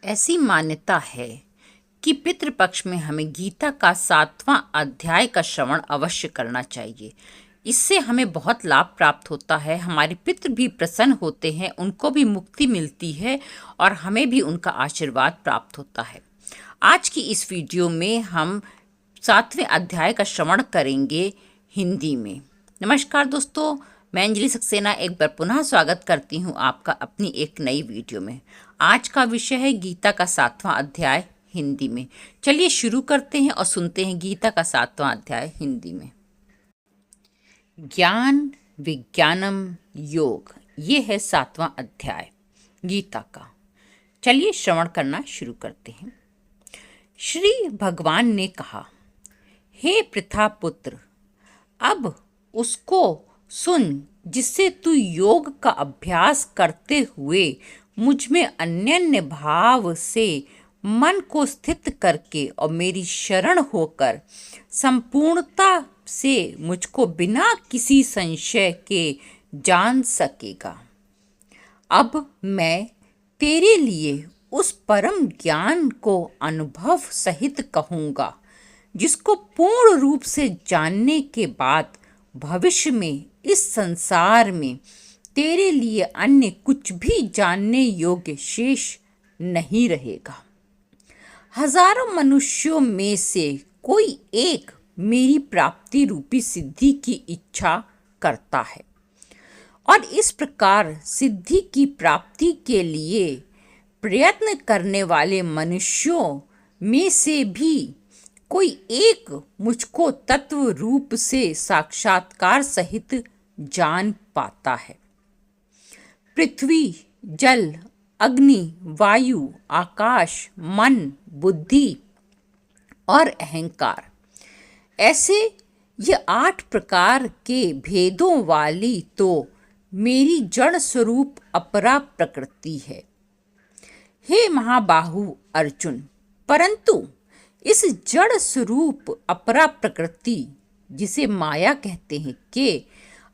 ऐसी मान्यता है कि पितृपक्ष में हमें गीता का 7वां अध्याय का श्रवण अवश्य करना चाहिए। इससे हमें बहुत लाभ प्राप्त होता है, हमारे पितृ भी प्रसन्न होते हैं, उनको भी मुक्ति मिलती है और हमें भी उनका आशीर्वाद प्राप्त होता है। आज की इस वीडियो में हम 7वें अध्याय का श्रवण करेंगे हिंदी में। नमस्कार दोस्तों, मैं अंजलि सक्सेना एक बार पुनः स्वागत करती हूँ आपका अपनी एक नई वीडियो में। आज का विषय है गीता का 7वां अध्याय हिंदी में। चलिए शुरू करते हैं और सुनते हैं गीता का 7वां अध्याय हिंदी में। ज्ञान विज्ञानम योग, ये है 7वां अध्याय गीता का। चलिए श्रवण करना शुरू करते हैं। श्री भगवान ने कहा, हे पृथा पुत्र, अब उसको सुन जिससे तू योग का अभ्यास करते हुए मुझ में अनन्य भाव से मन को स्थित करके और मेरी शरण होकर संपूर्णता से मुझको बिना किसी संशय के जान सकेगा। अब मैं तेरे लिए उस परम ज्ञान को अनुभव सहित कहूँगा जिसको पूर्ण रूप से जानने के बाद भविष्य में इस संसार में तेरे लिए अन्य कुछ भी जानने योग्य शेष नहीं रहेगा। हजारों मनुष्यों में से कोई एक मेरी प्राप्ति रूपी सिद्धि की इच्छा करता है और इस प्रकार सिद्धि की प्राप्ति के लिए प्रयत्न करने वाले मनुष्यों में से भी कोई एक मुझको तत्व रूप से साक्षात्कार सहित जान पाता है। पृथ्वी, जल, अग्नि, वायु, आकाश, मन, बुद्धि और अहंकार, ऐसे ये 8 प्रकार के भेदों वाली तो मेरी जड़ स्वरूप अपरा प्रकृति है। हे महाबाहु अर्जुन, परंतु इस जड़ स्वरूप अपरा प्रकृति, जिसे माया कहते हैं, के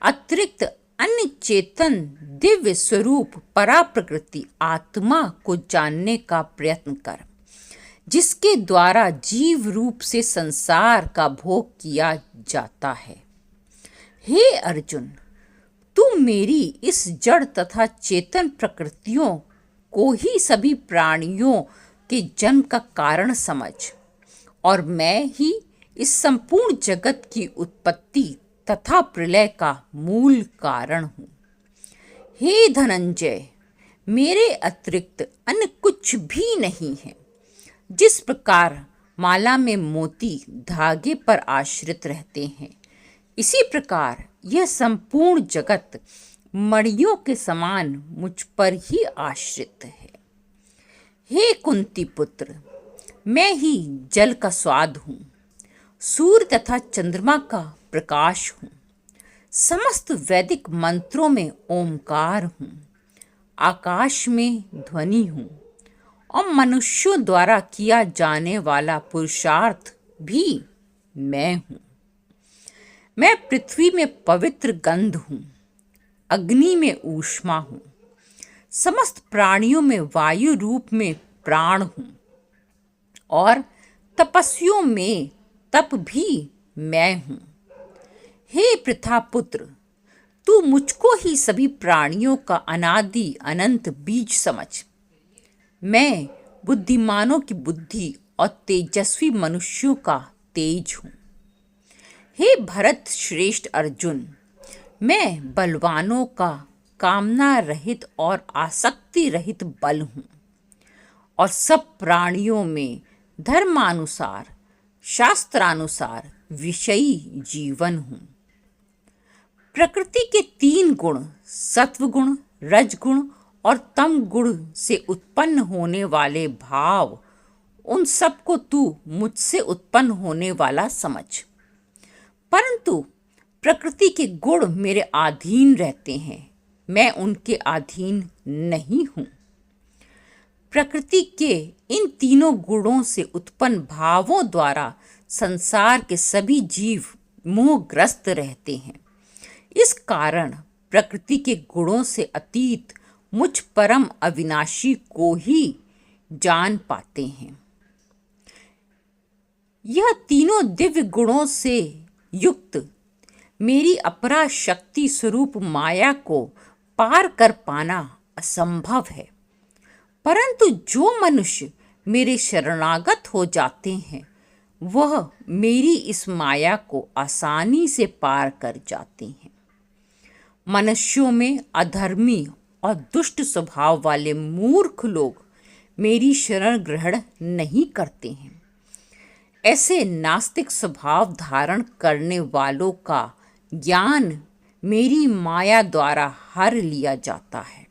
अतिरिक्त अन्य चेतन दिव्य स्वरूप परा प्रकृति आत्मा को जानने का प्रयत्न कर, जिसके द्वारा जीव रूप से संसार का भोग किया जाता है। हे अर्जुन, तू मेरी इस जड़ तथा चेतन प्रकृतियों को ही सभी प्राणियों के जन्म का कारण समझ और मैं ही इस संपूर्ण जगत की उत्पत्ति तथा प्रलय का मूल कारण हूँ। हे धनंजय, मेरे अतिरिक्त अन्य कुछ भी नहीं है। जिस प्रकार माला में मोती धागे पर आश्रित रहते हैं, इसी प्रकार यह संपूर्ण जगत मणियों के समान मुझ पर ही आश्रित है। हे कुंती पुत्र, मैं ही जल का स्वाद हूँ, सूर्य तथा चंद्रमा का प्रकाश हूँ, समस्त वैदिक मंत्रों में ओमकार हूँ, आकाश में ध्वनि हूँ और मनुष्यों द्वारा किया जाने वाला पुरुषार्थ भी मैं हूँ। मैं पृथ्वी में पवित्र गंध हूँ, अग्नि में ऊष्मा हूँ, समस्त प्राणियों में वायु रूप में प्राण हूँ और तपस्वियों में तप भी मैं हूँ। हे पृथा पुत्र, तू मुझको ही सभी प्राणियों का अनादि अनंत बीज समझ। मैं बुद्धिमानों की बुद्धि और तेजस्वी मनुष्यों का तेज हूँ। हे भरत श्रेष्ठ अर्जुन, मैं बलवानों का कामना रहित और आसक्ति रहित बल हूँ और सब प्राणियों में धर्मानुसार शास्त्रानुसार विषयी जीवन हूँ। प्रकृति के 3 गुण, सत्वगुण, रजगुण और तम गुण से उत्पन्न होने वाले भाव, उन सबको तू मुझसे उत्पन्न होने वाला समझ। परंतु प्रकृति के गुण मेरे अधीन रहते हैं, मैं उनके अधीन नहीं हूँ। प्रकृति के इन 3 गुणों से उत्पन्न भावों द्वारा संसार के सभी जीव मोहग्रस्त रहते हैं। इस कारण प्रकृति के गुणों से अतीत मुझ परम अविनाशी को ही जान पाते हैं। यह तीनों दिव्य गुणों से युक्त मेरी अपरा शक्ति स्वरूप माया को पार कर पाना असंभव है, परंतु जो मनुष्य मेरे शरणागत हो जाते हैं वह मेरी इस माया को आसानी से पार कर जाते हैं। मनुष्यों में अधर्मी और दुष्ट स्वभाव वाले मूर्ख लोग मेरी शरण ग्रहण नहीं करते हैं। ऐसे नास्तिक स्वभाव धारण करने वालों का ज्ञान मेरी माया द्वारा हर लिया जाता है।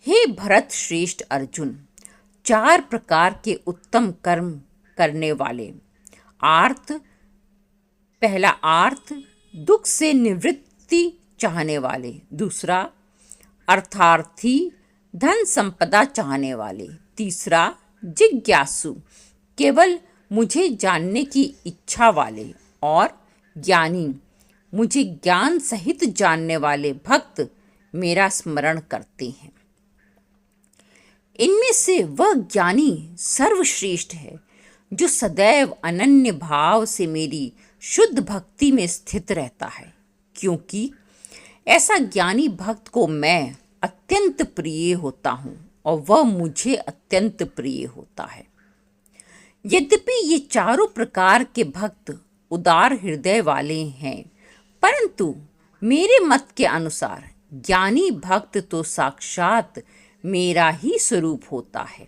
हे भरत श्रेष्ठ अर्जुन, 4 प्रकार के उत्तम कर्म करने वाले पहला आर्त, दुख से निवृत्ति चाहने वाले। दूसरा अर्थार्थी, धन संपदा चाहने वाले। तीसरा जिज्ञासु, केवल मुझे जानने की इच्छा वाले। और ज्ञानी, मुझे ज्ञान सहित जानने वाले भक्त मेरा स्मरण करते हैं। इनमें से वह ज्ञानी सर्वश्रेष्ठ है जो सदैव अनन्य भाव से मेरी शुद्ध भक्ति में स्थित रहता है, क्योंकि ऐसा ज्ञानी भक्त को मैं अत्यंत प्रिय होता हूँ और वह मुझे अत्यंत प्रिय होता है। यद्यपि ये चारों प्रकार के भक्त उदार हृदय वाले हैं, परंतु मेरे मत के अनुसार ज्ञानी भक्त तो साक्षात मेरा ही स्वरूप होता है,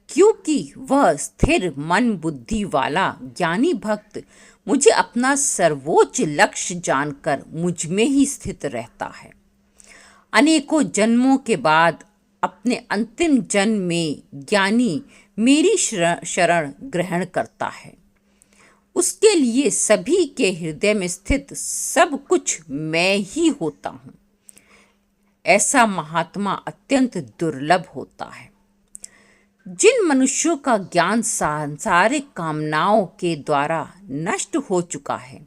क्योंकि वह स्थिर मन बुद्धि वाला ज्ञानी भक्त मुझे अपना सर्वोच्च लक्ष्य जानकर मुझ में ही स्थित रहता है। अनेकों जन्मों के बाद अपने अंतिम जन्म में ज्ञानी मेरी शरण ग्रहण करता है। उसके लिए सभी के हृदय में स्थित सब कुछ मैं ही होता हूँ। ऐसा महात्मा अत्यंत दुर्लभ होता है। जिन मनुष्यों का ज्ञान सांसारिक कामनाओं के द्वारा नष्ट हो चुका है,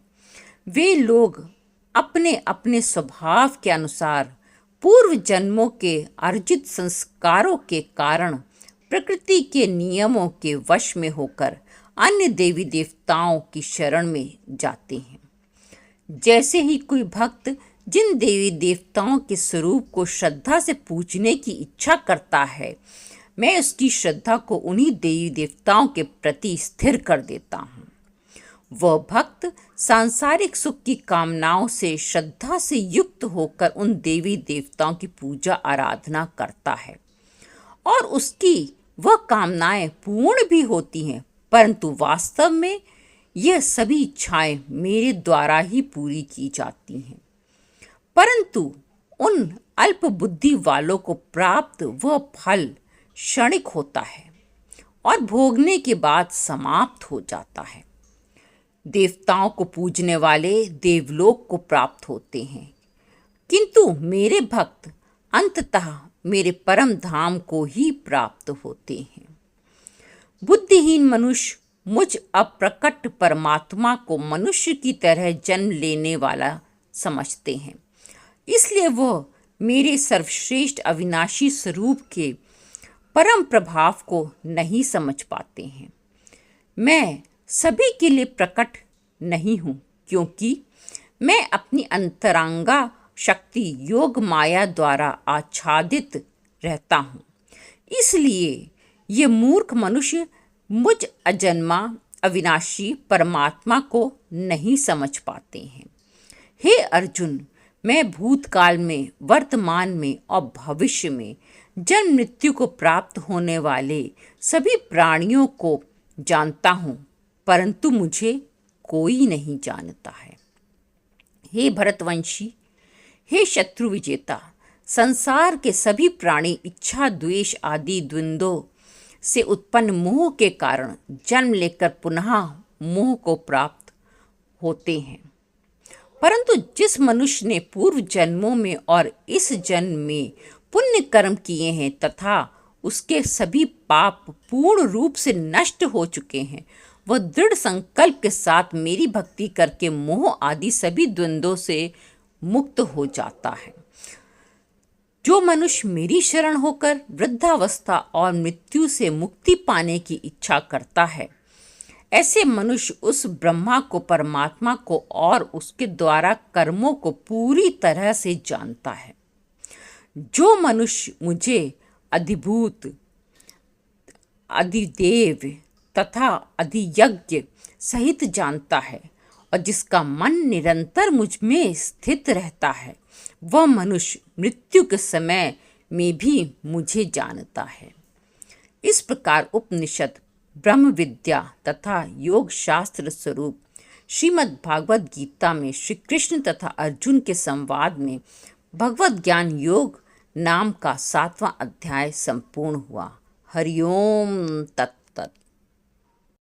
वे लोग अपने अपने स्वभाव के अनुसार पूर्व जन्मों के अर्जित संस्कारों के कारण प्रकृति के नियमों के वश में होकर अन्य देवी देवताओं की शरण में जाते हैं। जैसे ही कोई भक्त जिन देवी देवताओं के स्वरूप को श्रद्धा से पूजने की इच्छा करता है, मैं उसकी श्रद्धा को उन्हीं देवी देवताओं के प्रति स्थिर कर देता हूँ। वह भक्त सांसारिक सुख की कामनाओं से श्रद्धा से युक्त होकर उन देवी देवताओं की पूजा आराधना करता है और उसकी वह कामनाएं पूर्ण भी होती हैं, परंतु वास्तव में यह सभी इच्छाएं मेरे द्वारा ही पूरी की जाती हैं। परंतु उन अल्प बुद्धि वालों को प्राप्त वह फल क्षणिक होता है और भोगने के बाद समाप्त हो जाता है। देवताओं को पूजने वाले देवलोक को प्राप्त होते हैं, किंतु मेरे भक्त अंततः मेरे परम धाम को ही प्राप्त होते हैं। बुद्धिहीन मनुष्य मुझ अप्रकट परमात्मा को मनुष्य की तरह जन्म लेने वाला समझते हैं, इसलिए वह मेरे सर्वश्रेष्ठ अविनाशी स्वरूप के परम प्रभाव को नहीं समझ पाते हैं। मैं सभी के लिए प्रकट नहीं हूँ, क्योंकि मैं अपनी अंतरंगा शक्ति योग माया द्वारा आच्छादित रहता हूँ। इसलिए ये मूर्ख मनुष्य मुझ अजन्मा अविनाशी परमात्मा को नहीं समझ पाते हैं। हे अर्जुन, मैं भूतकाल में, वर्तमान में और भविष्य में जन्म मृत्यु को प्राप्त होने वाले सभी प्राणियों को जानता हूँ, परंतु मुझे कोई नहीं जानता है। हे भरतवंशी, हे शत्रु विजेता, संसार के सभी प्राणी इच्छा द्वेष आदि द्वंद्वों से उत्पन्न मोह के कारण जन्म लेकर पुनः मोह को प्राप्त होते हैं, परंतु जिस मनुष्य ने पूर्व जन्मों में और इस जन्म में पुण्य कर्म किए हैं तथा उसके सभी पाप पूर्ण रूप से नष्ट हो चुके हैं, वह दृढ़ संकल्प के साथ मेरी भक्ति करके मोह आदि सभी द्वंद्वों से मुक्त हो जाता है। जो मनुष्य मेरी शरण होकर वृद्धावस्था और मृत्यु से मुक्ति पाने की इच्छा करता है, ऐसे मनुष्य उस ब्रह्मा को, परमात्मा को और उसके द्वारा कर्मों को पूरी तरह से जानता है। जो मनुष्य मुझे अधिभूत, अधिदेव तथा अधियज्ञ सहित जानता है और जिसका मन निरंतर मुझ में स्थित रहता है, वह मनुष्य मृत्यु के समय में भी मुझे जानता है। इस प्रकार उपनिषद, ब्रह्म विद्या तथा योग शास्त्र स्वरूप श्रीमद् भागवत गीता में श्री कृष्ण तथा अर्जुन के संवाद में भगवत ज्ञान योग नाम का 7वां अध्याय संपूर्ण हुआ। हरिओम तत्